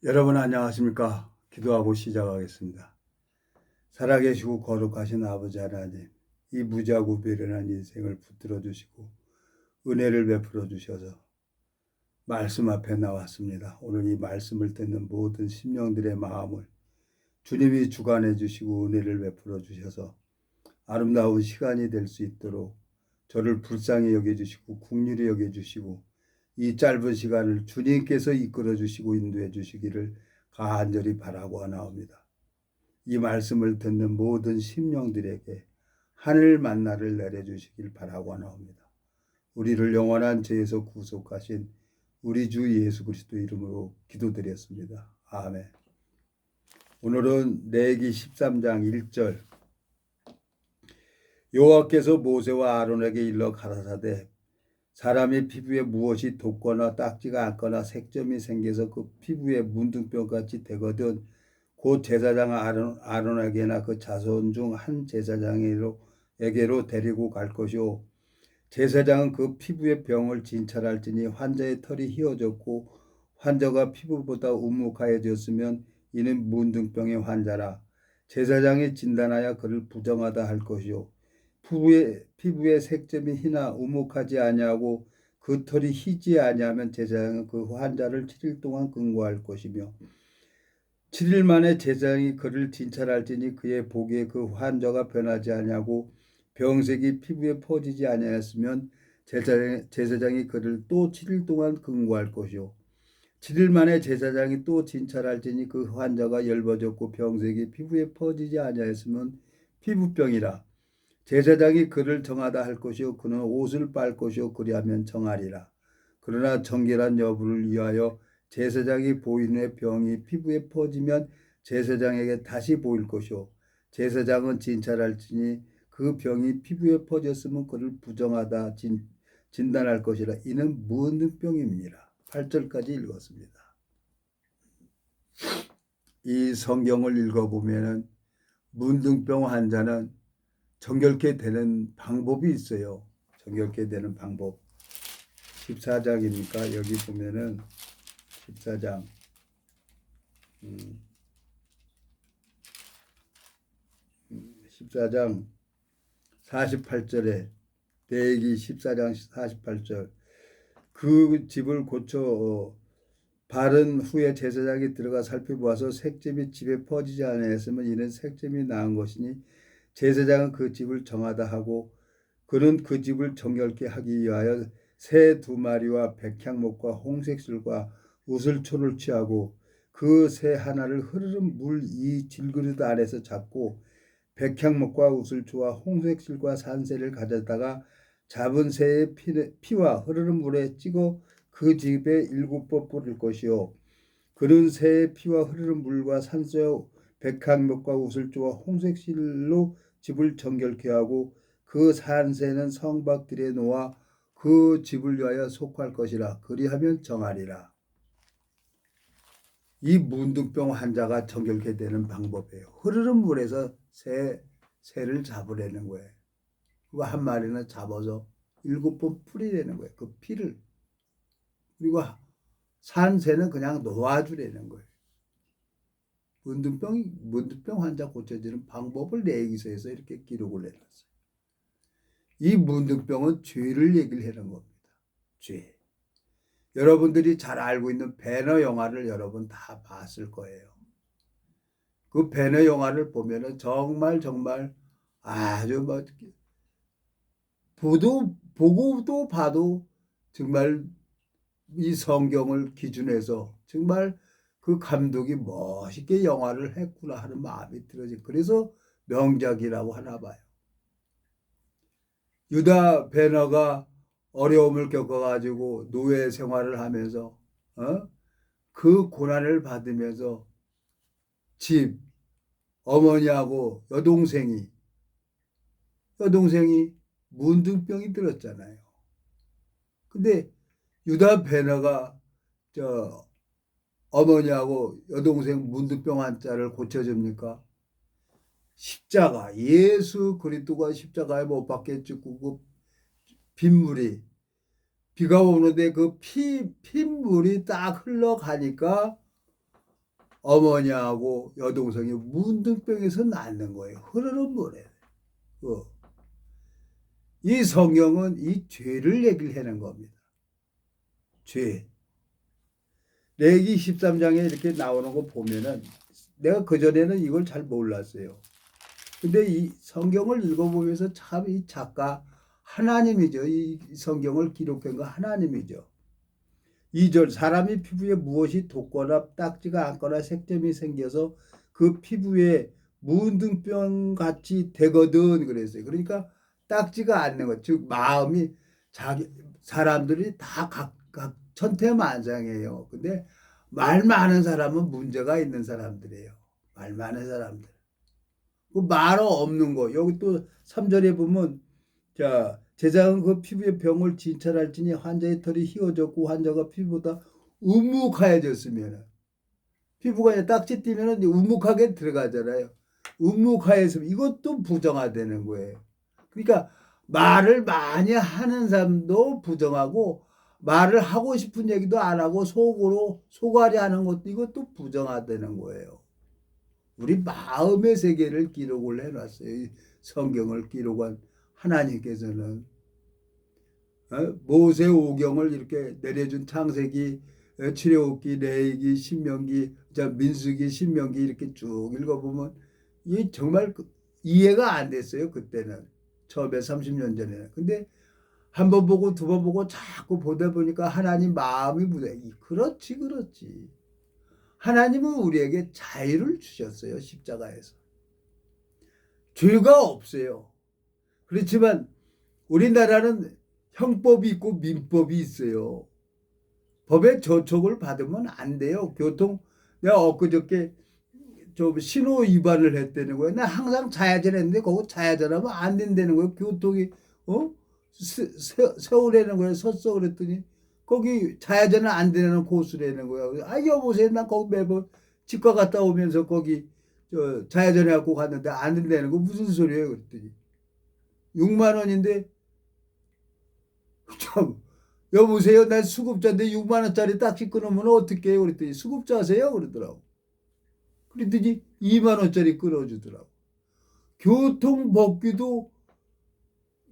여러분 안녕하십니까? 기도하고 시작하겠습니다. 살아계시고 거룩하신 아버지 하나님, 이 무자고비련한 인생을 붙들어 주시고 은혜를 베풀어 주셔서 말씀 앞에 나왔습니다. 오늘 이 말씀을 듣는 모든 심령들의 마음을 주님이 주관해 주시고 은혜를 베풀어 주셔서 아름다운 시간이 될 수 있도록 저를 불쌍히 여겨주시고 긍휼히 여겨주시고 이 짧은 시간을 주님께서 이끌어 주시고 인도해 주시기를 간절히 바라고 하나옵니다. 이 말씀을 듣는 모든 심령들에게 하늘 만나를 내려주시길 바라고 하나옵니다. 우리를 영원한 죄에서 구속하신 우리 주 예수 그리스도 이름으로 기도드렸습니다. 아멘. 오늘은 레위기 13장 1절 여호와께서 모세와 아론에게 일러 가라사대 사람의 피부에 무엇이 돋거나 딱지가 않거나 색점이 생겨서 그 피부에 문둥병같이 되거든 곧 제사장 아론에게나 그 자손 중 한 제사장에게로 데리고 갈 것이요 제사장은 그 피부의 병을 진찰할지니 환자의 털이 휘어졌고 환자가 피부보다 우묵하여졌으면 이는 문둥병의 환자라. 제사장이 진단하여 그를 부정하다 할 것이요 피부의 색점이 희나 우묵하지 아니하고 그 털이 희지 아니하면 제사장은 그 환자를 7일 동안 근고할 것이며 7일 만에 제사장이 그를 진찰할지니 그의 보기에 그 환자가 변하지 아니하고 병색이 피부에 퍼지지 아니하였으면 제사장이 그를 또 7일 동안 근고할 것이요 7일 만에 제사장이 또 진찰할지니 그 환자가 엷어졌고 병색이 피부에 퍼지지 아니하였으면 피부병이라. 제사장이 그를 정하다 할 것이요 그는 옷을 빨 것이요 그리하면 정하리라. 그러나 정결한 여부를 위하여 제사장이 보인 후에 병이 피부에 퍼지면 제사장에게 다시 보일 것이요 제사장은 진찰할지니 그 병이 피부에 퍼졌으면 그를 부정하다 진단할 것이라. 이는 문둥병입니다. 8절까지 읽었습니다. 이 성경을 읽어보면 문둥병 환자는 정결케 되는 방법이 있어요. 정결케 되는 방법. 14장이니까 여기 보면은 14장 14장 48절에 레위기 14장 48절 그 집을 고쳐 바른 후에 제사장이 들어가 살펴보아서 색점이 집에 퍼지지 아니하였으면 이는 색점이 나은 것이니 제사장은 그 집을 정하다 하고 그는 그 집을 정결케 하기 위하여 새 2마리와 백향목과 홍색실과 우슬초를 취하고 그 새 하나를 흐르는 물 이 질그릇 안에서 잡고 백향목과 우슬초와 홍색실과 산새를 가져다가 잡은 새의 피와 흐르는 물에 찍어 그 집에 7번 뿌릴 것이요 그는 새의 피와 흐르는 물과 산새와 백향목과 우슬초와 홍색실로 집을 정결케 하고 그 산새는 성박들에 놓아 그 집을 위하여 속할 것이라. 그리하면 정하리라. 이 문둥병 환자가 정결케 되는 방법이에요. 흐르는 물에서 새를 잡으려는 거예요. 그리고 한 마리는 잡아서 7번 뿌리려는 거예요. 그 피를. 그리고 산새는 그냥 놓아주려는 거예요. 문둥병 환자 고쳐지는 방법을 레위기서에서 이렇게 기록을 해놨어요. 이 문둥병은 죄를 얘기를 하는 겁니다. 죄. 여러분들이 잘 알고 있는 배너 영화를 여러분 다 봤을 거예요. 그 배너 영화를 보면은 정말 아주 보고도 봐도 정말 이 성경을 기준해서 정말 그 감독이 멋있게 영화를 했구나 하는 마음이 들어지. 그래서 명작이라고 하나 봐요. 유다 베너가 어려움을 겪어가지고 노예 생활을 하면서 그 고난을 받으면서 집 어머니하고 여동생이 문둥병이 들었잖아요. 근데 유다 베너가 어머니하고 여동생 문둥병 환자를 고쳐줍니까? 십자가 예수 그리스도가 십자가에 못 박혀 죽고 그 빗물이 비가 오는데 그 핏물이 딱 흘러가니까 어머니하고 여동생이 문둥병에서 낳는 거예요. 흐르는 물에. 이 성경은 이 죄를 얘기를 하는 겁니다. 죄. 레위기 13장에 이렇게 나오는 거 보면은 내가 그전에는 이걸 잘 몰랐어요. 근데 이 성경을 읽어보면서 참 이 작가 하나님이죠. 이 성경을 기록한 거 하나님이죠. 2절 사람이 피부에 무엇이 돋거나 딱지가 않거나 색점이 생겨서 그 피부에 문둥병 같이 되거든 그랬어요. 그러니까 딱지가 않는 것, 즉 마음이 자기 사람들이 다 각 천태만상이에요. 근데 말 많은 사람은 문제가 있는 사람들이에요. 말 많은 사람들. 그 말 없는 거. 여기 또 3절에 보면 자, 제사장은 그 피부의 병을 진찰할지니 환자의 털이 휘어졌고 환자가 피부보다 움묵하여졌으면 피부가 이제 딱지 띄면 움묵하게 들어가잖아요. 움묵하여서 이것도 부정화되는 거예요. 그러니까 말을 많이 하는 사람도 부정하고 말을 하고 싶은 얘기도 안 하고 속으로 속앓이 하는 것도 이것도 부정화되는 거예요. 우리 마음의 세계를 기록을 해놨어요. 이 성경을 기록한 하나님께서는 모세 오경을 이렇게 내려준 창세기, 출애굽기, 레위기, 신명기, 민수기, 신명기 이렇게 쭉 읽어보면 이 정말 이해가 안 됐어요. 그때는 처음에 30년 전에는. 근데 한 번 보고 두 번 보고 자꾸 보다 보니까 하나님 마음이 묻어요. 그렇지, 그렇지. 하나님은 우리에게 자유를 주셨어요. 십자가에서. 죄가 없어요. 그렇지만 우리나라는 형법이 있고 민법이 있어요. 법의 저촉을 받으면 안 돼요. 내가 엊그저께 좀 신호 위반을 했다는 거예요. 나 항상 좌회전 했는데 거기 좌회전하면 안 된다는 거예요. 교통이 세우라는 거예요. 섰어 그랬더니 거기 좌회전은 안 되는 코스라는 거예요. 아 여보세요. 나 거기 매번 치과 갔다 오면서 거기 좌회전해갖고 갔는데 안 된다는 거 무슨 소리예요? 그랬더니 6만 원인데 참 여보세요. 난 수급자인데 6만 원짜리 딱지 끊으면 어떻게 해요? 그랬더니 수급자세요? 그러더라고. 그랬더니 2만 원짜리 끊어주더라고. 교통법규도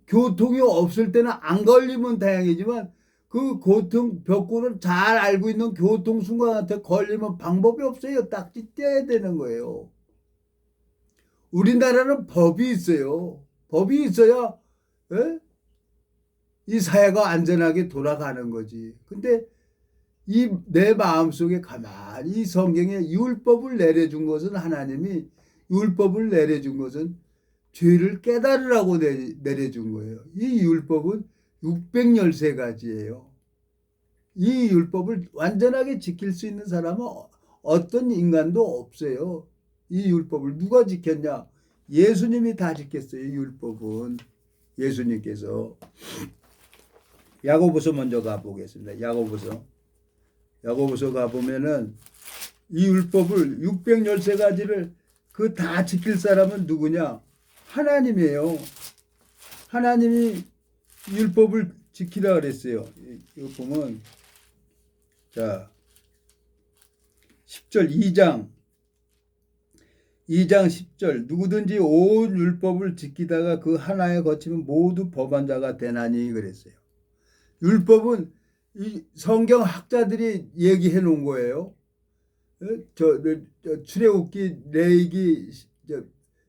교통이 없을 때는 안 걸리면 다행이지만 그 교통법규를 잘 알고 있는 교통순간한테 걸리면 방법이 없어요. 딱지 떼야 되는 거예요. 우리나라는 법이 있어요. 법이 있어야 에? 이 사회가 안전하게 돌아가는 거지. 근데 이 내 마음속에 가만히 이 성경에 율법을 내려준 것은 하나님이 율법을 내려준 것은 죄를 깨달으라고 내려준 거예요. 이 율법은 613가지예요. 이 율법을 완전하게 지킬 수 있는 사람은 어떤 인간도 없어요. 이 율법을 누가 지켰냐? 예수님이 다 지켰어요. 이 율법은 예수님께서. 야고보서 먼저 가보겠습니다. 야고보서 가보면은 이 율법을 613가지를 그 다 지킬 사람은 누구냐? 하나님이에요. 하나님이 율법을 지키라 그랬어요. 이거 보면 자 10절 2장 10절 누구든지 온 율법을 지키다가 그 하나에 거치면 모두 법한 자가 되나니 그랬어요. 율법은 이 성경 학자들이 얘기해 놓은 거예요. 출애굽기, 레위기,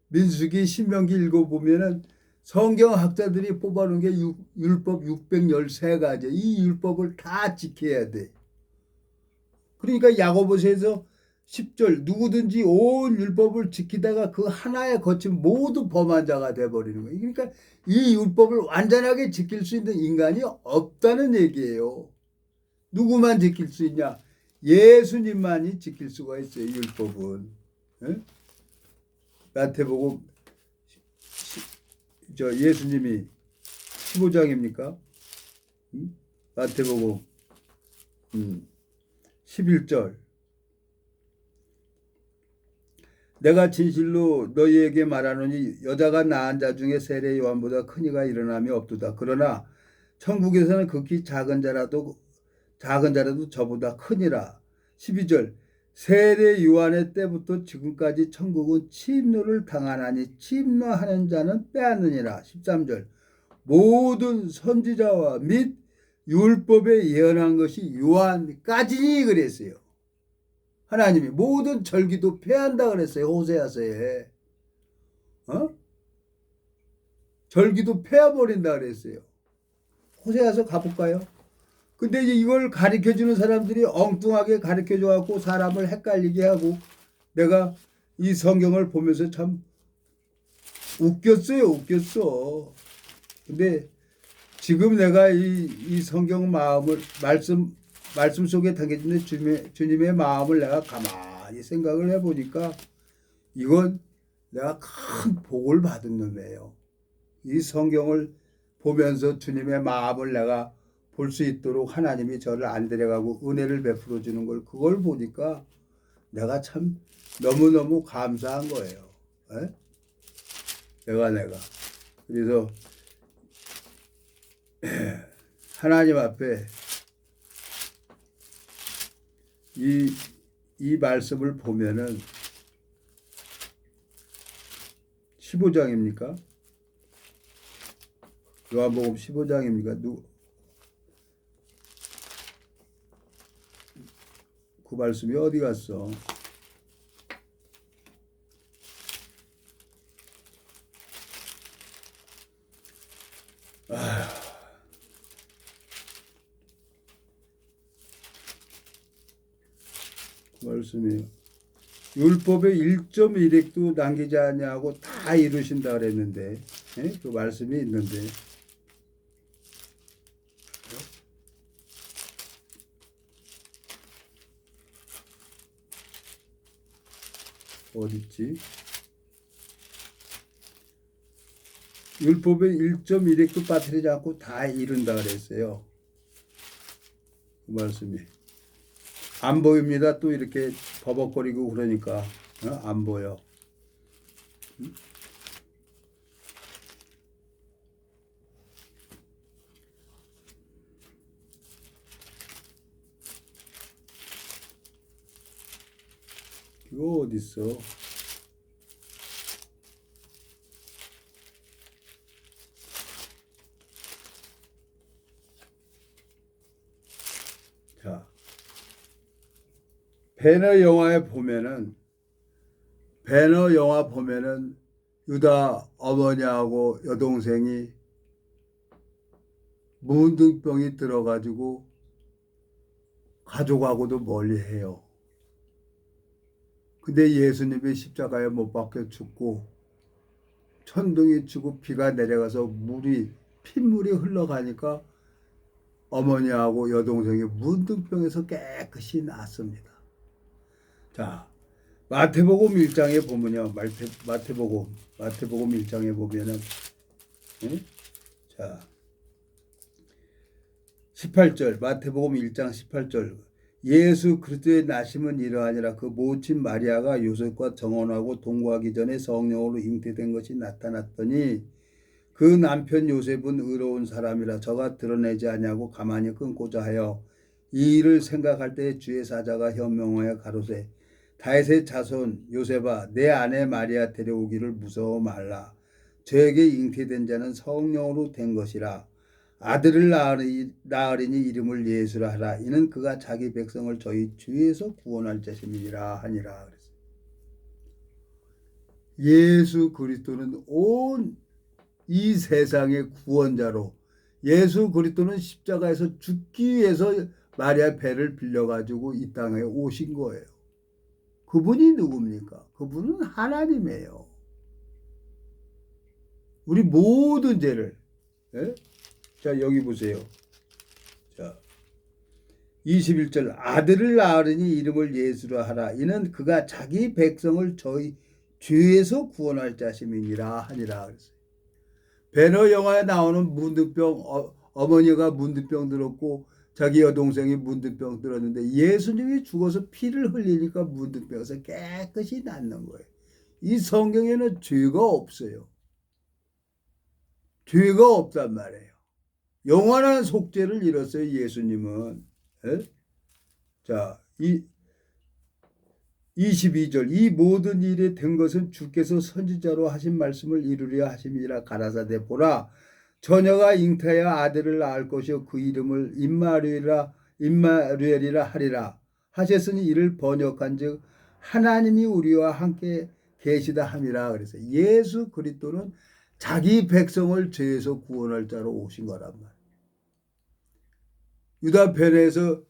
민수기, 신명기 읽어보면은 성경 학자들이 뽑아놓은 게 율법 613가지. 이 율법을 다 지켜야 돼. 그러니까 야고보서에서 10절 누구든지 온 율법을 지키다가 그 하나에 거친 모두 범한 자가 돼버리는 거예요. 그러니까 이 율법을 완전하게 지킬 수 있는 인간이 없다는 얘기예요. 누구만 지킬 수 있냐? 예수님만이 지킬 수가 있어요. 율법은. 마태복음 예수님이 15장입니까? 마태복음 11절 내가 진실로 너희에게 말하노니 여자가 낳은 자 중에 세례 요한보다 큰 이가 일어남이 없도다. 그러나 천국에서는 극히 작은 자라도 저보다 크니라. 12절 세례 요한의 때부터 지금까지 천국은 침노를 당하나니 침노하는 자는 빼앗느니라. 13절 모든 선지자와 및 율법에 예언한 것이 요한까지니 그랬어요. 하나님이 모든 절기도 폐한다 그랬어요. 호세아서에. 절기도 폐해버린다 그랬어요. 호세아서 가볼까요? 근데 이제 이걸 가르쳐주는 사람들이 엉뚱하게 가르쳐줘갖고 사람을 헷갈리게 하고 내가 이 성경을 보면서 참 웃겼어요. 웃겼어. 근데 지금 내가 이 성경 말씀 속에 담겨있는 주님의 마음을 내가 가만히 생각을 해보니까 이건 내가 큰 복을 받은 놈이에요. 이 성경을 보면서 주님의 마음을 내가 볼 수 있도록 하나님이 저를 안 데려가고 은혜를 베풀어 주는 걸 그걸 보니까 내가 참 너무너무 감사한 거예요. 에? 내가 그래서 하나님 앞에 이 말씀을 보면은 15장입니까? 요한복음 15장입니까? 그 말씀이 어디 갔어? 그 말씀이에요. 율법의 1.1획도 남기지 아니하고 다 이루신다 그랬는데, 그 말씀이 있는데, 어딨지? 율법의 1.1획도 빠뜨리지 않고 다 이룬다 그랬어요. 그 말씀이. 안 보입니다. 또 이렇게 버벅거리고 그러니까 안 보여. 이거 어딨어? 자, 배너 영화 보면은 유다 어머니하고 여동생이 문둥병이 들어가지고 가족하고도 멀리해요. 근데 예수님이 십자가에 못 박혀 죽고 천둥이 치고 비가 내려가서 핏물이 흘러가니까 어머니하고 여동생이 문둥병에서 깨끗이 낫습니다. 자, 마태복음 1장에 보면요. 마태복음 1장에 보면은 자, 18절 마태복음 1장 18절 예수 그리스도의 나심은 이러하니라. 그 모친 마리아가 요셉과 정혼하고 동거하기 전에 성령으로 잉태된 것이 나타났더니 그 남편 요셉은 의로운 사람이라 저가 드러내지 아니하고 가만히 끊고자 하여 이 일을 생각할 때 주의 사자가 현명하여 가로되 다윗의 자손 요셉아 내 아내 마리아 데려오기를 무서워 말라. 저에게 잉태된 자는 성령으로 된 것이라. 아들을 낳으리니 이름을 예수라 하라. 이는 그가 자기 백성을 저희 주에서 구원할 자심이니라 하니라. 그랬어요. 예수 그리스도는 온 이 세상의 구원자로 예수 그리스도는 십자가에서 죽기 위해서 마리아 배를 빌려가지고 이 땅에 오신 거예요. 그분이 누굽니까? 그분은 하나님이에요. 우리 모든 죄를 자 여기 보세요. 자 21절 아들을 낳으리니 이름을 예수라 하라. 이는 그가 자기 백성을 저희 죄에서 구원할 자심이니라 하니라. 그랬어요. 배너 영화에 나오는 문둥병 어머니가 문둥병 들었고 자기 여동생이 문둥병 들었는데 예수님이 죽어서 피를 흘리니까 문둥병에서 깨끗이 낫는 거예요. 이 성경에는 죄가 없어요. 죄가 없단 말이에요. 영원한 속죄를 이뤘어요. 예수님은. 자, 22절 이 모든 일이 된 것은 주께서 선지자로 하신 말씀을 이루려 하심이라 가라사대 보라 처녀가 잉태하여 아들을 낳을 것이요 그 이름을 임마누엘이라 하리라 하셨으니 이를 번역한즉 하나님이 우리와 함께 계시다 함이라. 그래서 예수 그리스도는 자기 백성을 죄에서 구원할 자로 오신 거란 말이에요. 유다 편에서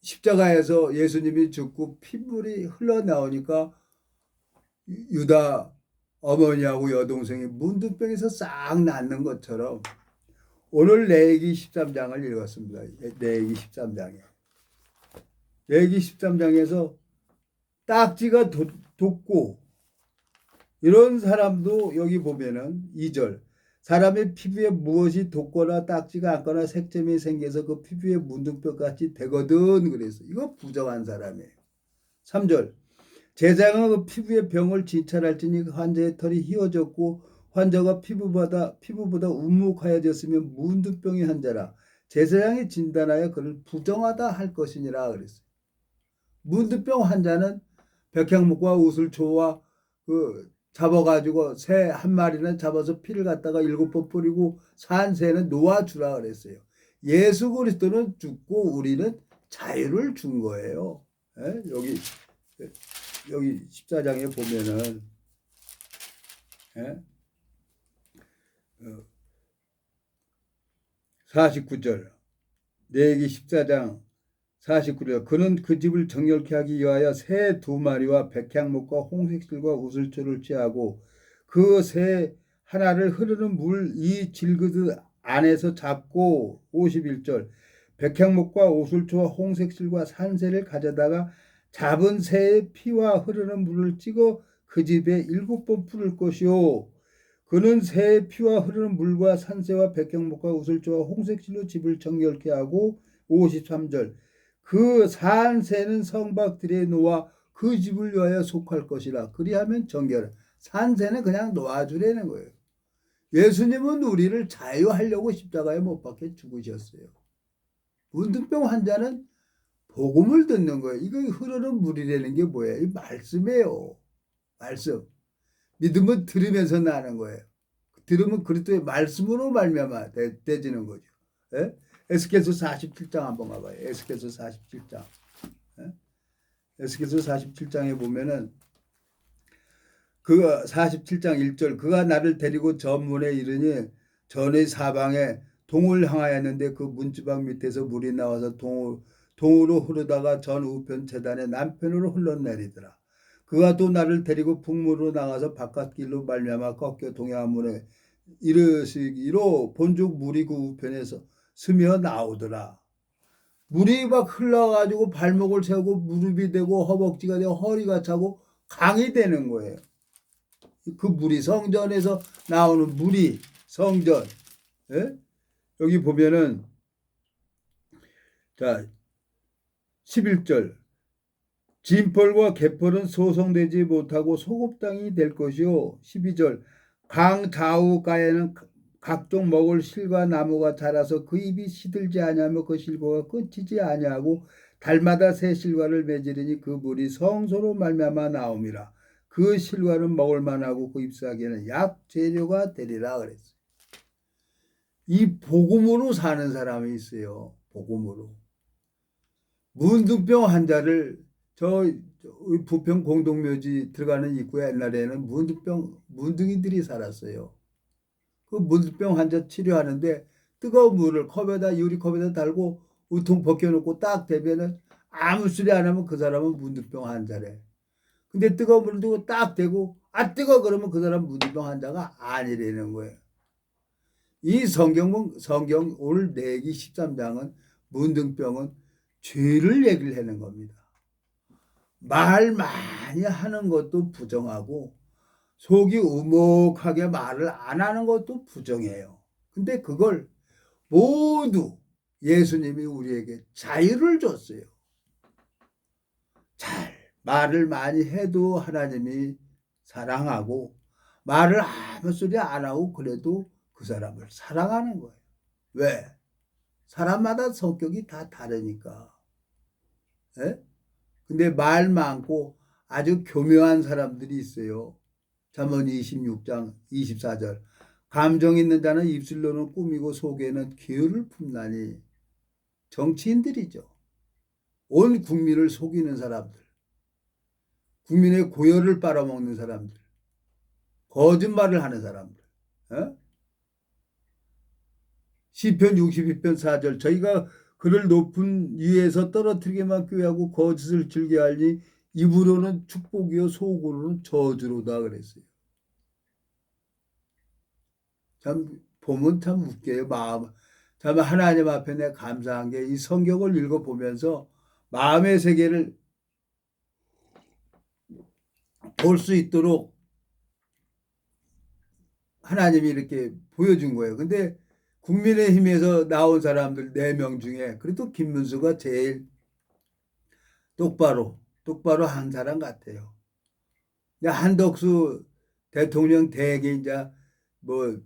십자가에서 예수님이 죽고 피물이 흘러나오니까 유다 어머니하고 여동생이 문둥병에서 싹 낫는 것처럼 오늘 레위기 13장을 읽었습니다. 레위기 13장에. 레위기 13장에서 딱지가 돋고 이런 사람도 여기 보면은 2절 사람의 피부에 무엇이 돋거나 딱지가 않거나 색점이 생겨서 그 피부에 문둥병같이 되거든. 그래서 이거 부정한 사람이에요. 3절 제사장은 그 피부의 병을 진찰할지니 그 환자의 털이 휘어졌고 환자가 피부보다 움묵하여졌으면 문둥병이 환자라 제사장이 진단하여 그를 부정하다 할 것이니라 그랬어요. 문둥병 환자는 백향목과 우슬초와 잡아가지고 새 한 마리는 잡아서 피를 갖다가 7번 뿌리고 산 새는 놓아주라 그랬어요. 예수 그리스도는 죽고 우리는 자유를 준 거예요. 예? 여기 14장에 보면은 예? 49절 레위기 14장 49절 그는 그 집을 정결케 하기 위하여 새 2마리와 백향목과 홍색실과 우슬초를 취하고 그 새 하나를 흐르는 물 이 질그릇 안에서 잡고 51절 백향목과 우슬초와 홍색실과 산새를 가져다가 잡은 새의 피와 흐르는 물을 찍어 그 집에 7번 뿌릴 것이요 그는 새의 피와 흐르는 물과 산새와 백향목과 우슬초와 홍색실로 집을 정결케 하고 53절 그 산새는 성박들에 놓아 그 집을 위하여 속할 것이라 그리하면 정결 산새는 그냥 놓아주라는 거예요. 예수님은 우리를 자유하려고 십자가에 못 박혀 죽으셨어요. 문둥병 환자는 복음을 듣는 거예요. 이거 흐르는 물이라는 게 뭐예요? 이 말씀이에요. 말씀. 믿음은 들으면서 나는 거예요. 들으면 그리스도의 말씀으로 말미암아 되지는 거죠. 예? 에스겔서 47장 한번 가봐요. 에스겔서 47장. 예? 에스겔서 47장에 보면은 그 47장 1절 그가 나를 데리고 전문에 이르니 전의 사방에 동을 향하였는데 그 문지방 밑에서 물이 나와서 동으로 흐르다가 전 우편 재단의 남편으로 흘러내리더라. 그가 또 나를 데리고 북문으로 나가서 바깥길로 말미암아 꺾여 동해안문에 이르시기로 본즉 물이 그 우편에서 스며 나오더라. 물이 막 흘러가지고 발목을 세우고 무릎이 되고 허벅지가 되고 허리가 차고 강이 되는 거예요. 그 물이 성전에서 나오는 물이 성전. 예? 여기 보면은 자 11절 진펄과 개펄은 소성되지 못하고 소곱당이 될 것이요 12절 강 좌우가에는 각종 먹을 실과 나무가 자라서 그 잎이 시들지 아니하며 그 실과가 끊기지 아니하고 달마다 새 실과를 맺으리니 그 물이 성소로 말미암아 나옴이라 그 실과는 먹을 만하고 그 잎사귀에는 약 재료가 되리라 그랬어요. 이 복음으로 사는 사람이 있어요. 복음으로. 문둥병 환자를 저 부평 공동묘지 들어가는 입구에 옛날에는 문둥이들이 살았어요. 그 문둥병 환자 치료하는데 뜨거운 물을 컵에다 유리컵에다 달고 우통 벗겨놓고 딱 대면은 아무 소리 안 하면 그 사람은 문둥병 환자래. 근데 뜨거운 물을 두고 딱 대고 아 뜨거 그러면 그 사람 문둥병 환자가 아니라는 거예요. 이 성경 오늘 레위기 13장은 문둥병은 죄를 얘기를 하는 겁니다. 말 많이 하는 것도 부정하고 속이 우묵하게 말을 안 하는 것도 부정해요. 근데 그걸 모두 예수님이 우리에게 자유를 줬어요. 말을 많이 해도 하나님이 사랑하고 말을 아무 소리 안 하고 그래도 그 사람을 사랑하는 거예요. 왜? 사람마다 성격이 다 다르니까. 예? 근데 말 많고 아주 교묘한 사람들이 있어요. 잠언 26장 24절. 감정 있는 자는 입술로는 꾸미고 속에는 기울을 품나니. 정치인들이죠. 온 국민을 속이는 사람들. 국민의 고열을 빨아먹는 사람들. 거짓말을 하는 사람들. 어? 시편 62편 4절. 저희가 그를 높은 위에서 떨어뜨리게만 꾀하고 거짓을 즐겨하니 입으로는 축복이요 속으로는 저주로다 그랬어요. 참 보면 참 웃겨요. 마음. 참 하나님 앞에 내 감사한 게 이 성경을 읽어보면서 마음의 세계를 볼 수 있도록 하나님이 이렇게 보여준 거예요. 근데 국민의힘에서 나온 사람들 4명 중에 그래도 김문수가 제일 똑바로 한 사람 같아요. 한덕수 대통령 대행이 이제 뭐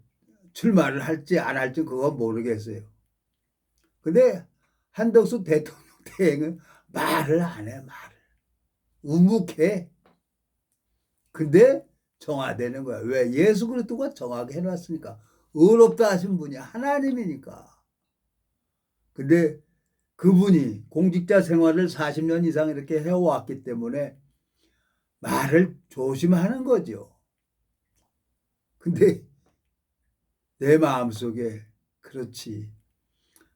출마를 할지 안 할지 그건 모르겠어요. 근데 한덕수 대통령 대행은 말을 안 해, 말을. 우묵해. 근데 정화되는 거야. 왜? 예수 그리스도가 정하게 해놨으니까. 의롭다 하신 분이 하나님이니까. 근데 그분이 공직자 생활을 40년 이상 이렇게 해왔기 때문에 말을 조심하는 거죠. 근데 내 마음속에 그렇지.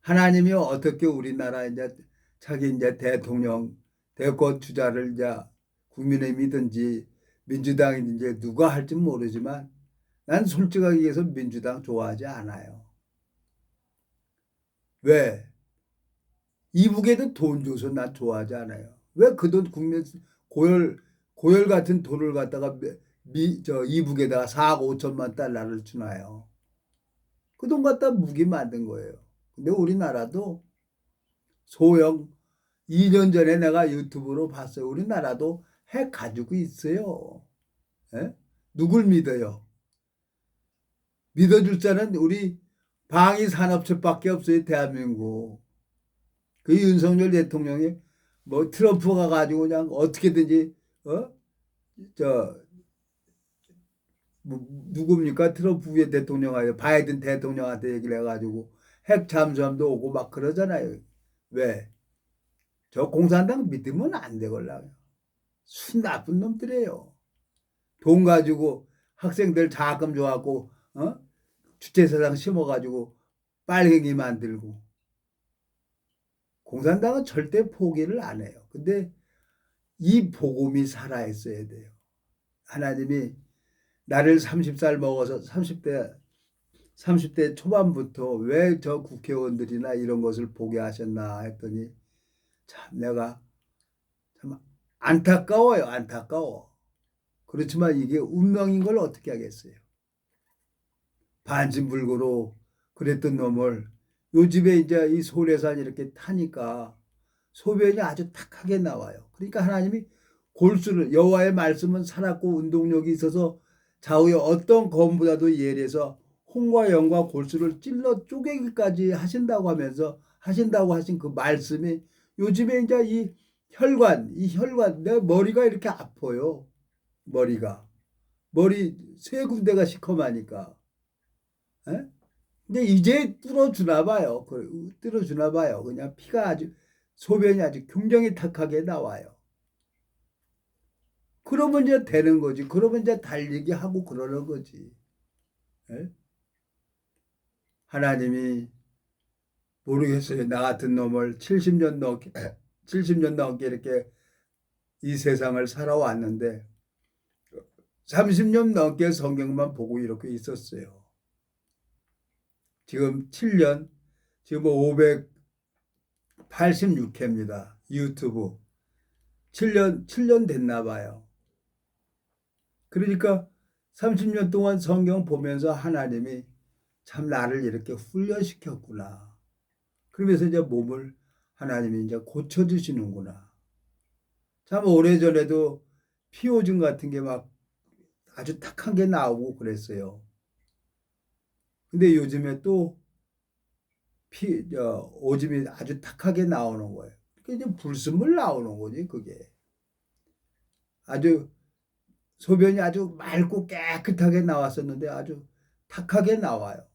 하나님이 어떻게 우리나라 이제 자기 이제 대통령 대권 주자를 이제 국민의힘이든지 민주당이든지 누가 할지 모르지만 난 솔직하게 얘기해서 민주당 좋아하지 않아요. 왜? 이북에도 돈 줘서 난 좋아하지 않아요. 왜 그 돈 국민 고열 같은 돈을 갖다가 이북에다가 4억 5천만 달러를 주나요? 그 돈 갖다 무기 만든 거예요. 근데 우리나라도 소형 2년 전에 내가 유튜브로 봤어요. 우리나라도 핵 가지고 있어요. 에? 누굴 믿어요? 믿어줄 자는 우리 방위산업체밖에 없어요. 대한민국. 그 윤석열 대통령이 뭐 트럼프가 가지고 그냥 어떻게든지 저 누굽니까? 트럼프 의 대통령한테 바이든 대통령한테 얘기를 해가지고 핵 잠수함도 오고 막 그러잖아요. 왜? 저 공산당 믿으면 안 되걸라요. 순 나쁜 놈들이에요. 돈 가지고 학생들 자금 줘갖고 주체사상 심어가지고 빨갱이 만들고. 공산당은 절대 포기를 안 해요. 근데 이 복음이 살아있어야 돼요. 하나님이 나를 30살 먹어서 30대 초반부터 왜 저 국회의원들이나 이런 것을 보게 하셨나 했더니 참 내가 참 안타까워요. 안타까워. 그렇지만 이게 운명인 걸 어떻게 하겠어요. 반신불구로 그랬던 놈을 요즘에 이제 이 소래산 이렇게 타니까 소변이 아주 탁하게 나와요. 그러니까 하나님이 골수를 여호와의 말씀은 살았고 운동력이 있어서 좌우의 어떤 검보다도 예리해서 홍과 영과 골수를 찔러 쪼개기까지 하신다고 하면서 하신다고 하신 그 말씀이 요즘에 이제 이 혈관 내 머리가 이렇게 아파요. 머리 세 군데가 시커마니까. 에? 근데 이제 뚫어주나 봐요. 뚫어주나 봐요. 그냥 피가 아주 소변이 아주 굉장히 탁하게 나와요. 그러면 이제 되는 거지. 그러면 이제 달리기 하고 그러는 거지. 에? 하나님이 모르겠어요. 나 같은 놈을 70년 넘게 이렇게 이 세상을 살아왔는데 30년 넘게 성경만 보고 이렇게 있었어요. 지금 7년, 지금 586회입니다. 유튜브. 7년 됐나 봐요. 그러니까 30년 동안 성경 보면서 하나님이 참 나를 이렇게 훈련시켰구나. 그러면서 이제 몸을 하나님이 이제 고쳐주시는구나. 참 오래전에도 피오증 같은 게 막 아주 탁한 게 나오고 그랬어요. 근데 요즘에 또 오줌이 아주 탁하게 나오는 거예요. 그게 이제 불순물 나오는 거지, 그게. 아주 소변이 아주 맑고 깨끗하게 나왔었는데 아주 탁하게 나와요.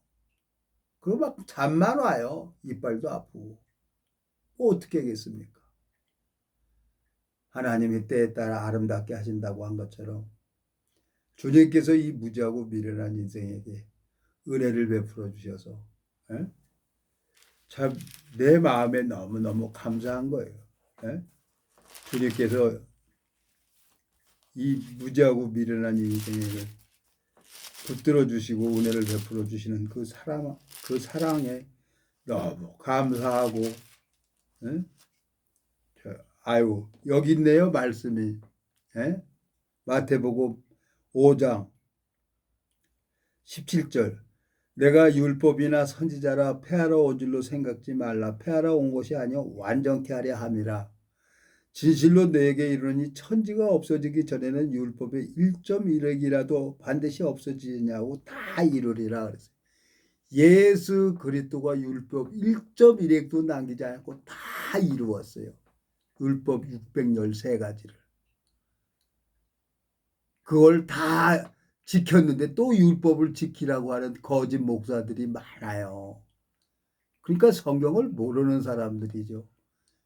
그리고 막 잠만 와요. 이빨도 아프고. 뭐 어떻게 하겠습니까? 하나님이 때에 따라 아름답게 하신다고 한 것처럼 주님께서 이 무지하고 미련한 인생에게 은혜를 베풀어 주셔서 에? 참 내 마음에 너무너무 감사한 거예요. 에? 주님께서 이 무지하고 미련한 인생에게 붙들어 주시고 은혜를 베풀어 주시는 그 사랑에 너무 감사하고, 에? 아유, 여기 있네요, 말씀이. 에? 마태복음 5장 17절. 내가 율법이나 선지자라 폐하러 온 줄로 생각지 말라. 폐하러 온 것이 아니요 완전케 하려 함이라. 진실로 너에게 이르노니 천지가 없어지기 전에는 율법의 1.1획이라도 반드시 없어지냐고 다 이루리라 그랬어요. 예수 그리스도가 율법 1.1획도 남기지 않고 다 이루었어요. 율법 613가지를. 그걸 다 지켰는데 또 율법을 지키라고 하는 거짓 목사들이 많아요. 그러니까 성경을 모르는 사람들이죠.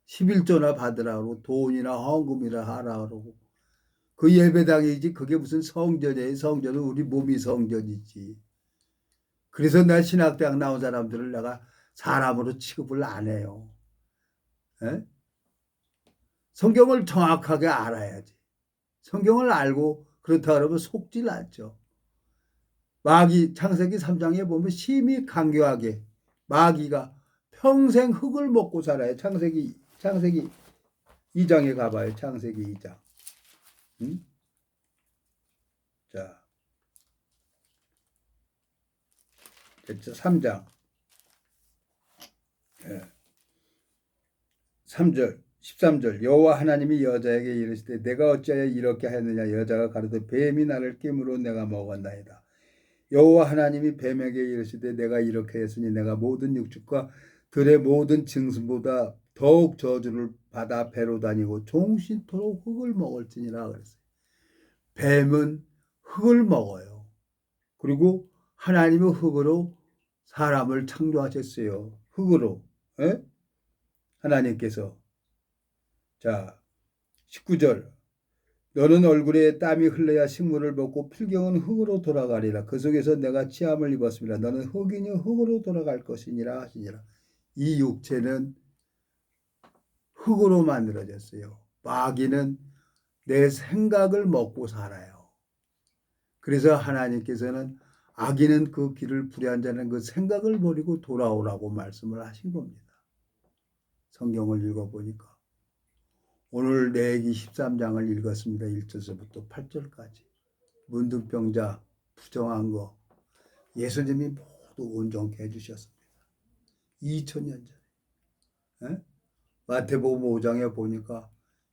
11조나 받으라고 돈이나 헌금이나 하라고. 그 예배당이지 그게 무슨 성전이에요. 성전은 우리 몸이 성전이지. 그래서 내 신학대학 나온 사람들을 내가 사람으로 취급을 안 해요. 에? 성경을 정확하게 알아야지. 성경을 알고 그렇다 그러면 속질 않죠. 마귀 창세기 3장에 보면 심히 강교하게 마귀가 평생 흙을 먹고 살아요. 창세기 2장에 가봐요. 창세기 2장. 응? 자, 됐죠? 3장. 예. 3절, 13절. 여호와 하나님이 여자에게 이르시되 내가 어찌하여 이렇게 하였느냐. 여자가 가로되 뱀이 나를 깨물어 내가 먹었나이다. 여호와 하나님이 뱀에게 이르시되 내가 이렇게 했으니 내가 모든 육축과 들의 모든 짐승보다 더욱 저주를 받아 배로 다니고 종신토록 흙을 먹을지니라 그랬어요. 뱀은 흙을 먹어요. 그리고 하나님은 흙으로 사람을 창조하셨어요. 흙으로. 에? 하나님께서. 자, 19절. 너는 얼굴에 땀이 흘러야 식물을 먹고 필경은 흙으로 돌아가리라. 그 속에서 내가 치함을 입었습니다. 너는 흙이니 흙으로 돌아갈 것이니라 하시니라. 이 육체는 흙으로 만들어졌어요. 마귀는 내 생각을 먹고 살아요. 그래서 하나님께서는 악인은 그 길을 불의한 자는 그 생각을 버리고 돌아오라고 말씀을 하신 겁니다. 성경을 읽어보니까. 오늘 레위기 13장을 읽었습니다. 1절서부터 8절까지. 문둥병자, 부정한 거 예수님이 모두 온전케 해주셨습니다. 2000년 전에. 마태복음 5장에 보니까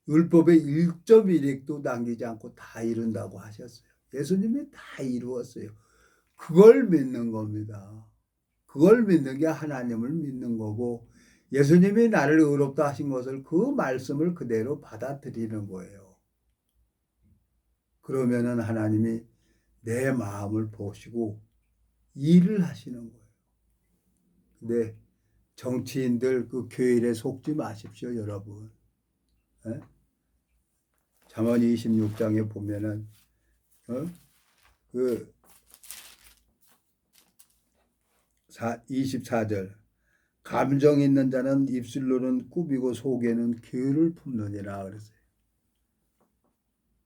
율법의 1.1획도 남기지 않고 다 이룬다고 하셨어요. 예수님이 다 이루었어요. 그걸 믿는 겁니다. 그걸 믿는 게 하나님을 믿는 거고 예수님이 나를 의롭다 하신 것을 그 말씀을 그대로 받아들이는 거예요. 그러면은 하나님이 내 마음을 보시고 일을 하시는 거예요. 근데 정치인들 그 교일에 속지 마십시오, 여러분. 에? 잠언 26장에 보면은 그 24절 감정 있는 자는 입술로는 꾸미고 속에는 교율을 품느니라 그랬어요.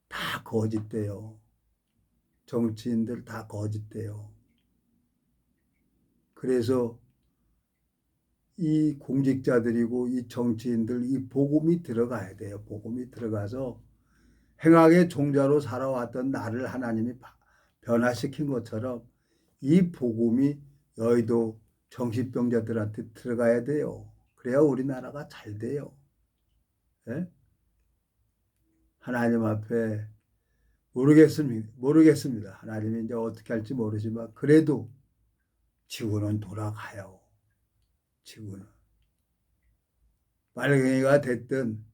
다 거짓돼요. 정치인들 다 거짓돼요. 그래서 이 공직자들이고 이 정치인들 이 복음이 들어가야 돼요. 복음이 들어가서 행악의 종자로 살아왔던 나를 하나님이 변화시킨 것처럼 이 복음이 여의도 정신병자들한테 들어가야 돼요. 그래야 우리나라가 잘 돼요. 예? 하나님 앞에 모르겠습니다. 하나님이 이제 어떻게 할지 모르지만 그래도 지구는 돌아가요. 지구는. 빨갱이가 됐든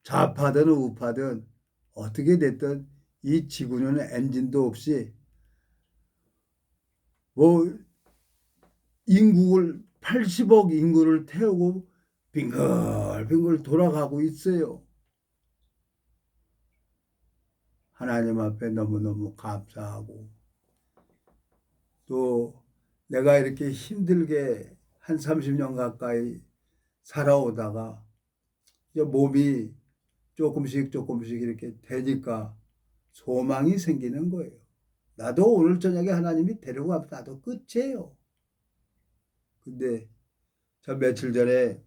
좌파든 우파든 어떻게 됐든 이 지구는 엔진도 없이 뭐 인구를 80억 인구를 태우고 빙글빙글 돌아가고 있어요. 하나님 앞에 너무너무 감사하고 또 내가 이렇게 힘들게 한 30년 가까이 살아오다가 이제 몸이 조금씩 이렇게 되니까 소망이 생기는 거예요. 나도 오늘 저녁에 하나님이 데려가면 나도 끝이에요. 근데 저 며칠 전에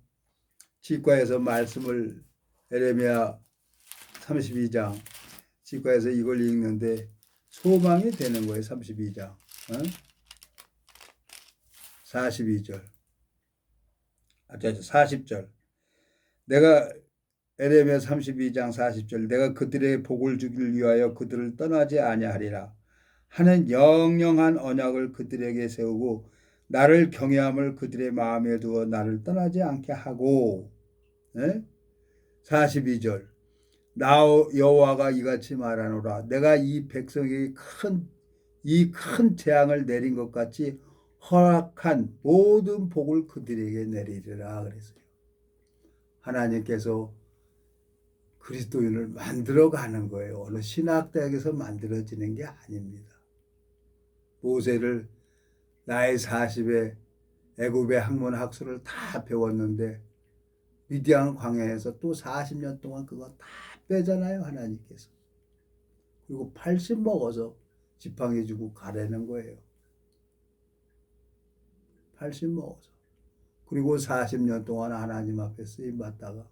치과에서 말씀을 에레미야 32장 치과에서 이걸 읽는데 소망이 되는 거예요. 32장 42절 40절 내가 에레미야 32장 40절 내가 그들의 복을 주기를 위하여 그들을 떠나지 아니하리라 하는 영영한 언약을 그들에게 세우고 나를 경외함을 그들의 마음에 두어 나를 떠나지 않게 하고 42절 나 여호와가 이같이 말하노라 내가 이 백성에게 이 큰 재앙을 내린 것 같이 허락한 모든 복을 그들에게 내리리라 그랬어요. 하나님께서 그리스도인을 만들어가는 거예요. 어느 신학대학에서 만들어지는 게 아닙니다. 모세를 나이 40에 애굽의 학문 학술을 다 배웠는데 미디안 광야에서 또 40년 동안 그거 다 빼잖아요. 하나님께서. 그리고 80 먹어서 지팡이 주고 가라는 거예요. 80 먹어서. 그리고 40년 동안 하나님 앞에 쓰임받다가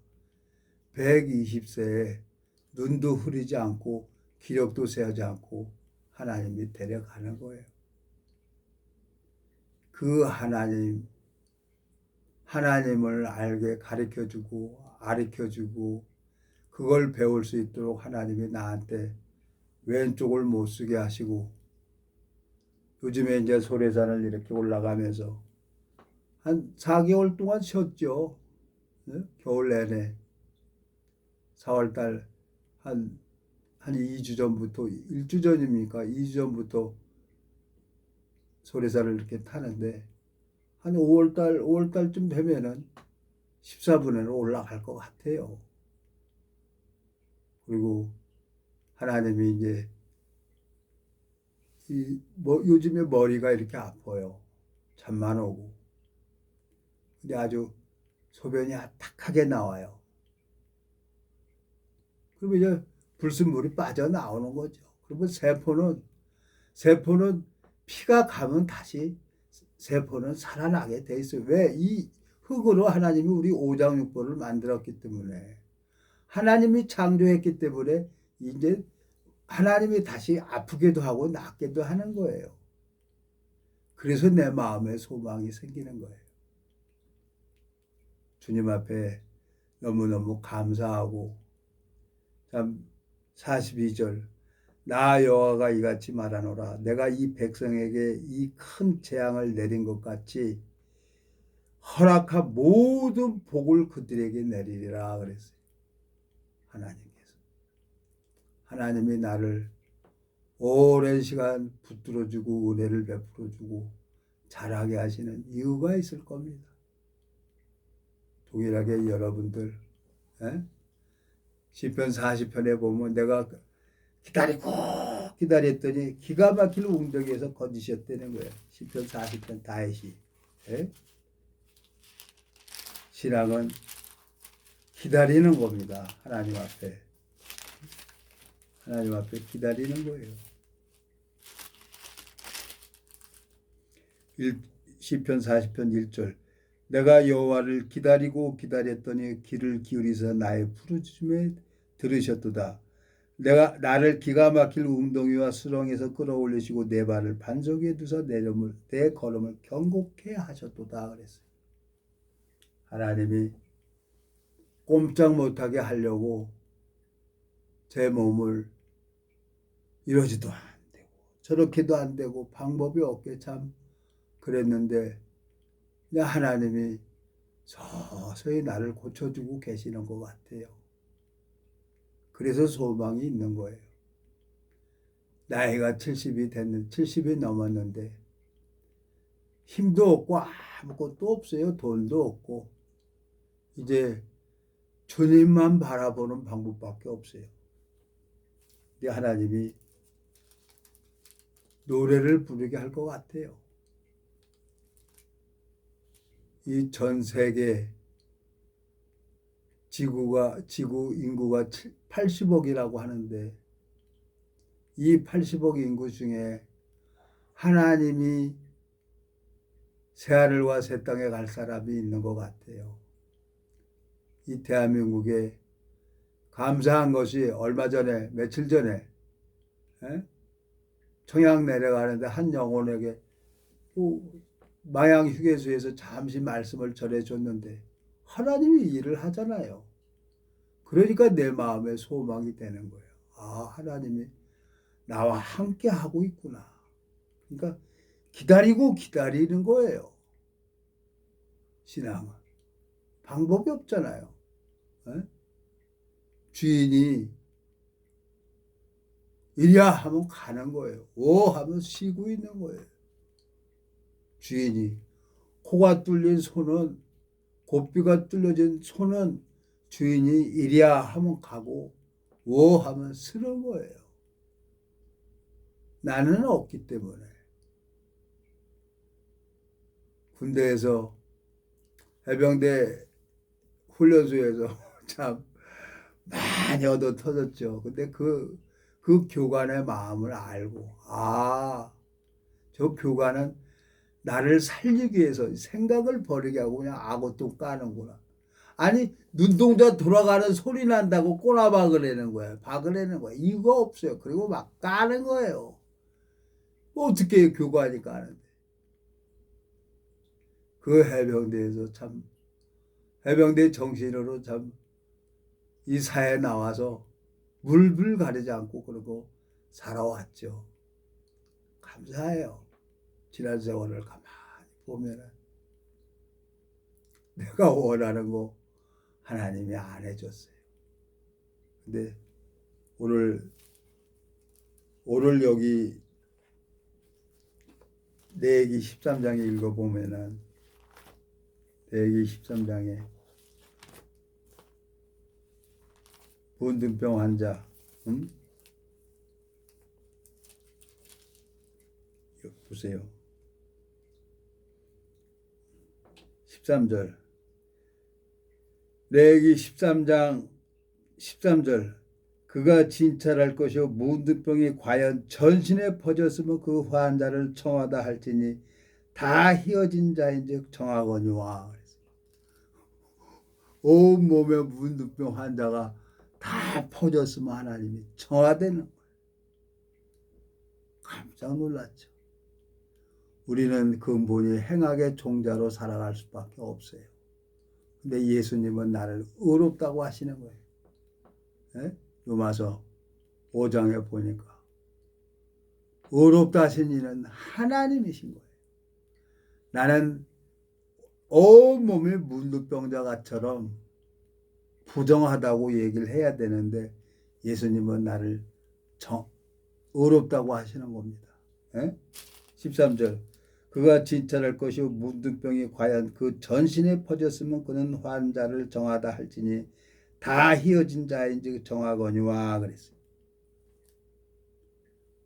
120세에 눈도 흐리지 않고 기력도 세하지 않고 하나님이 데려가는 거예요. 그 하나님을 알게 가르쳐주고 가르쳐주고 그걸 배울 수 있도록 하나님이 나한테 왼쪽을 못 쓰게 하시고 요즘에 이제 소래산을 이렇게 올라가면서 한 4개월 동안 쉬었죠. 겨울 내내 4월달 한 2주 전부터 1주 전입니까? 2주 전부터 소래산을 이렇게 타는데 한 5월달쯤 되면은 14분에는 올라갈 것 같아요. 그리고 하나님이 이제 요즘에 머리가 이렇게 아파요. 잠만 오고. 근데 아주 소변이 아탁하게 나와요. 그러면 이제 불순물이 빠져나오는 거죠. 그러면 세포는 피가 가면 다시 세포는 살아나게 돼 있어요. 왜? 이 흙으로 하나님이 우리 오장육부를 만들었기 때문에 하나님이 창조했기 때문에 이제 하나님이 다시 아프게도 하고 낫게도 하는 거예요. 그래서 내 마음에 소망이 생기는 거예요. 주님 앞에 너무너무 감사하고 참 42절 나 여호와가 이같이 말하노라 내가 이 백성에게 이 큰 재앙을 내린 것 같이 허락한 모든 복을 그들에게 내리리라 그랬어요. 하나님께서 하나님이 나를 오랜 시간 붙들어주고 은혜를 베풀어주고 자라게 하시는 이유가 있을 겁니다. 동일하게 여러분들 시편 40편에 보면 내가 기다리고 기다렸더니 기가 막힐 웅덩이에서 건지셨다는 거예요. 시편 40편 다윗이. 신앙은 기다리는 겁니다. 하나님 앞에. 하나님 앞에 기다리는 거예요. 시편 40편 1절 내가 여호와를 기다리고 기다렸더니 귀를 기울이서 나의 부르짖음에 들으셨도다. 내가 나를 기가 막힐 웅덩이와 수렁에서 끌어올리시고 내 발을 반석 위에 두사 내 걸음을 경고케 하셨도다 그랬어요. 하나님이 꼼짝 못하게 하려고 제 몸을 이러지도 안 되고 저렇게도 안 되고 방법이 없게 참 그랬는데 하나님이 서서히 나를 고쳐주고 계시는 것 같아요. 그래서 소망이 있는 거예요. 나이가 70이 넘었는데 힘도 없고 아무것도 없어요. 돈도 없고 이제 주님만 바라보는 방법밖에 없어요. 근데 하나님이 노래를 부르게 할 것 같아요. 이 전 세계 지구 인구가 80억이라고 하는데 이 80억 인구 중에 하나님이 새하늘과 새 땅에 갈 사람이 있는 것 같아요. 이 대한민국에 감사한 것이 얼마 전에 며칠 전에 청양 내려가는데 한 영혼에게 마양 휴게소에서 잠시 말씀을 전해줬는데 하나님이 일을 하잖아요. 그러니까 내 마음에 소망이 되는 거예요. 아, 하나님이 나와 함께 하고 있구나. 그러니까 기다리는 거예요. 신앙은. 방법이 없잖아요. 주인이 이리야 하면 가는 거예요. 오 하면 쉬고 있는 거예요. 주인이 코가 뚫린 소는 고삐가 뚫려진 소는 주인이 이리야 하면 가고 오 하면 쓰는 거예요. 나는 없기 때문에. 군대에서 해병대 훈련소에서 참 많이 얻어 터졌죠. 근데 그 교관의 마음을 알고 저 교관은 나를 살리기 위해서 생각을 버리게 하고 그냥 아고똥 까는구나. 아니 눈동자 돌아가는 소리 난다고 꼬나박을 내는 거예요. 박을 내는 거예요. 이거 없어요. 그리고 막 까는 거예요. 어떻게 교관이 까는데. 그 해병대에서 참 해병대 정신으로 참 이 사회에 나와서 물불 가리지 않고 그러고 살아왔죠. 감사해요. 지난 세월을 가만히 보면은 내가 원하는 거 하나님이 안 해줬어요. 근데 오늘 여기 레위기 13장에 읽어보면은 레위기 13장에 문둥병 환자 보세요. 13절 레위기 13장 13절 그가 진찰할 것이요 문둥병이 과연 전신에 퍼졌으면 그 환자를 청하다 할지니 다 희어진 자인즉 청하거니와. 온 몸에 문둥병 환자가 다 퍼졌으면 하나님이 청하되는 거예요. 깜짝 놀랐죠. 우리는 근본이 행악의 종자로 살아갈 수밖에 없어요. 근데 예수님은 나를 의롭다고 하시는 거예요. 네? 로마서 5장에 보니까 의롭다 하신 이는 하나님이신 거예요. 나는 온몸이 문둥병자가처럼 부정하다고 얘기를 해야 되는데 예수님은 나를 의롭다고 하시는 겁니다. 13절 그가 진찰할 것이요 문둥병이 과연 그 전신에 퍼졌으면 그는 환자를 정하다 할지니 다 희어진 자인지 정하거니와 그랬어요.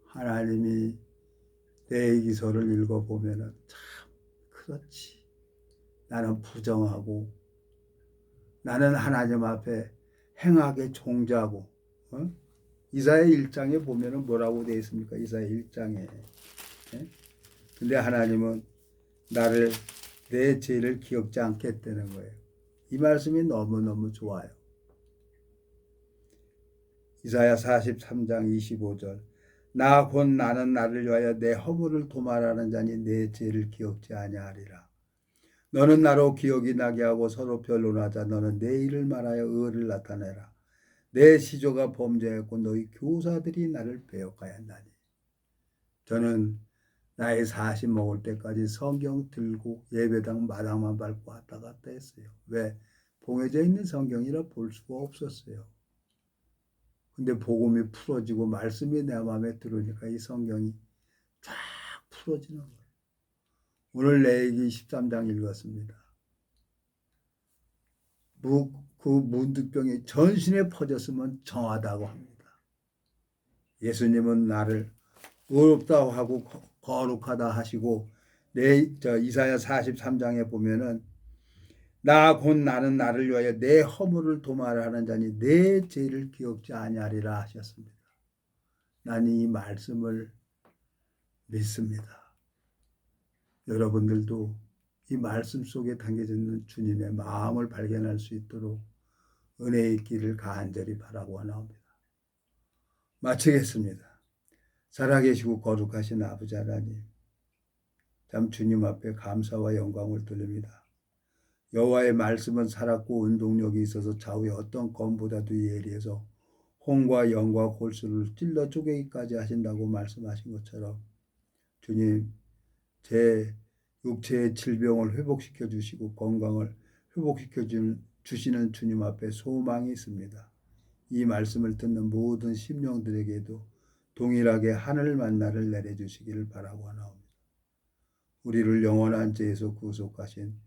하나님이 레위기서를 읽어보면 참 그렇지. 나는 부정하고 나는 하나님 앞에 행악의 종자고 이사야 1장에 보면 뭐라고 되어 있습니까? 이사야 1장에 근데 하나님은 나를 내 죄를 기억지 않겠다는 거예요. 이 말씀이 너무너무 좋아요. 이사야 43장 25절 나 곧 나는 나를 위하여 내 허물을 도말하는 자니 내 죄를 기억지 아니하리라. 너는 나로 기억이 나게 하고 서로 변론하자. 너는 내 일을 말하여 의를 나타내라. 내 시조가 범죄했고 너희 교사들이 나를 배역하였나니. 저는 나이 40 먹을 때까지 성경 들고 예배당 마당만 밟고 왔다 갔다 했어요. 왜? 봉해져 있는 성경이라 볼 수가 없었어요. 근데 복음이 풀어지고 말씀이 내 마음에 들으니까 이 성경이 쫙 풀어지는 거예요. 오늘 레위기 13장 읽었습니다. 그 문득병이 전신에 퍼졌으면 정하다고 합니다. 예수님은 나를 의롭다고 하고 거룩하다 하시고 이사야 43장에 보면은 나 곧 나는 나를 위하여 내 허물을 도말하는 자니 내 죄를 기억지 아니하리라 하셨습니다. 나는 이 말씀을 믿습니다. 여러분들도 이 말씀 속에 담겨져 있는 주님의 마음을 발견할 수 있도록 은혜의 길을 간절히 바라고 원합니다. 마치겠습니다. 살아계시고 거룩하신 아버지 하나님, 참 주님 앞에 감사와 영광을 돌립니다. 여호와의 말씀은 살았고 운동력이 있어서 좌우의 어떤 검보다도 예리해서 홍과 영과 골수를 찔러 쪼개기까지 하신다고 말씀하신 것처럼 주님, 제 육체의 질병을 회복시켜 주시고 건강을 회복시켜 주시는 주님 앞에 소망이 있습니다. 이 말씀을 듣는 모든 심령들에게도 동일하게 하늘 만나를 내려주시기를 바라고 하나옵니다. 우리를 영원한 죄에서 구속하신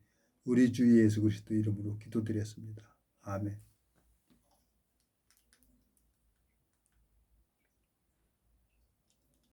우리 주 예수 그리스도 이름으로 기도드렸습니다. 아멘.